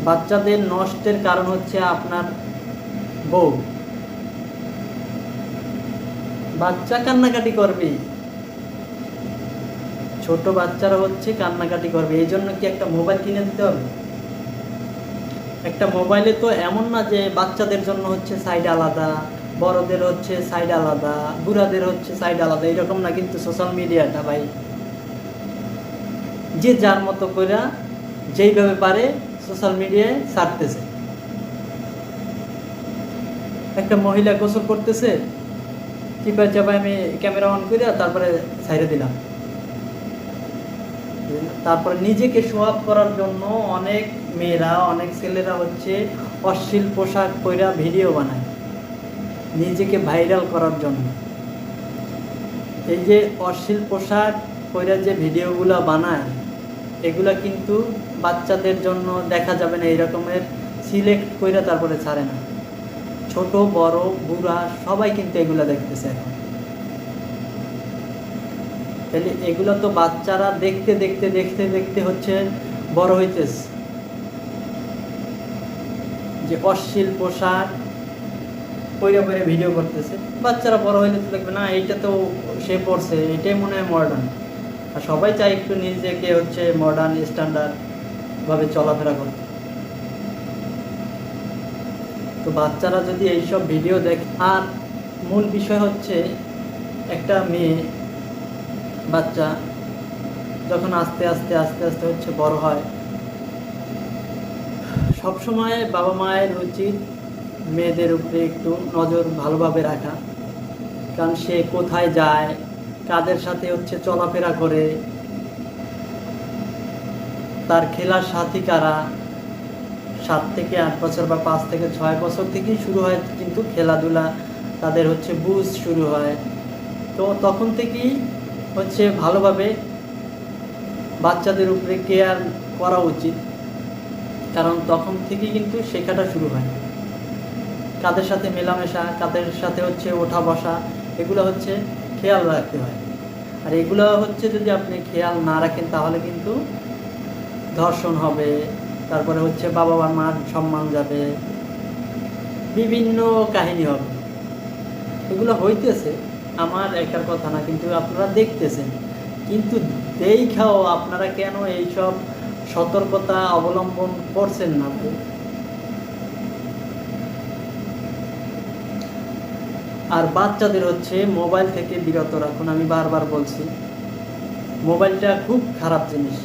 বাচ্চাদের নষ্টের কারণ হচ্ছে আপনার বউ। বাচ্চা কান্নাকাটি করবে, ছোট বাচ্চারা হচ্ছে কান্নাকাটি করবে, এই জন্য কি একটা মোবাইল কিনে দিতে হবে? একটা মোবাইলে তো এমন না যে বাচ্চাদের জন্য হচ্ছে সাইড আলাদা, বড়দের হচ্ছে সাইড আলাদা, বুড়াদের হচ্ছে সাইড আলাদা, এরকম না কিন্তু সোশ্যাল মিডিয়াটা ভাই। যে যার মতো করে যেইভাবে পারে সোশ্যাল মিডিয়ায় ছাড়তেছে। একটা মহিলা গোসল করতেছে, চিপায় চাপায় আমি ক্যামেরা অন করে তারপরে ছাইড়ে দিলাম। তারপরে নিজেকে শো আপ করার জন্য অনেক মেয়েরা, অনেক ছেলেরা হচ্ছে অশ্লীল পোশাক পরা ভিডিও বানায় নিজেকে ভাইরাল করার জন্য। এই যে অশ্লীল পোশাক পরা যে ভিডিওগুলো বানায়, এগুলা কিন্তু বাচ্চাদের জন্য দেখা যাবে না, এই রকমের সিলেক্ট করে তারপরে ছাড়ে না। ছোট বড় বুড়া সবাই কিন্তু এগুলা দেখতেছে এখন। তাহলে এগুলো তো বাচ্চারা দেখতে দেখতে দেখতে দেখতে হচ্ছে বড় হইতেছে, যে অশ্লীল পোশাক পরে পরে ভিডিও করতেছে। বাচ্চারা বড় হইলে তো দেখবে না এইটা তো সে পড়ছে, এটাই মনে হয় মডার্ন। আর সবাই চায় একটু নিজেকে হচ্ছে মডার্ন স্ট্যান্ডার্ড ভাবে চলাফেরা করতে। তো বাচ্চারা যদি এইসব ভিডিও দেখে, আর মূল বিষয় হচ্ছে একটা মেয়ে বাচ্চা যখন আস্তে আস্তে আস্তে আস্তে হচ্ছে বড় হয়, সবসময় বাবা মায়ের উচিত মেয়েদের উপরে একটু নজর ভালোভাবে রাখা। কারণ সে কোথায় যায়, কাদের সাথে হচ্ছে চলাফেরা করে, তার খেলার সাথী কারা। 7 থেকে 8 বছর বা 5 থেকে 6 বছর থেকেই শুরু হয় কিন্তু খেলাধুলা, তাদের হচ্ছে বুঝ শুরু হয়। তো তখন থেকেই হচ্ছে ভালোভাবে বাচ্চাদের উপরে কেয়ার করা উচিত, কারণ তখন থেকেই কিন্তু শেখাটা শুরু হয়। কাদের সাথে মেলামেশা, কাদের সাথে হচ্ছে ওঠা বসা, এগুলো হচ্ছে খেয়াল রাখতে হয়। আর এগুলো হচ্ছে যদি আপনি খেয়াল না রাখেন তাহলে কিন্তু ধর্ষণ হবে, তারপরে হচ্ছে বাবা মার সম্মান যাবে, বিভিন্ন কাহিনী হবে। এগুলো হইতেছে, আমার একার কথা না, কিন্তু আপনারা দেখতেছেন। কিন্তু দেখাও আপনারা কেন এইসব সতর্কতা অবলম্বন করছেন না? আর বাচ্চাদের হচ্ছে মোবাইল থেকে বিরত রাখুন। আমি বারবার বলছি, মোবাইলটা খুব খারাপ জিনিস।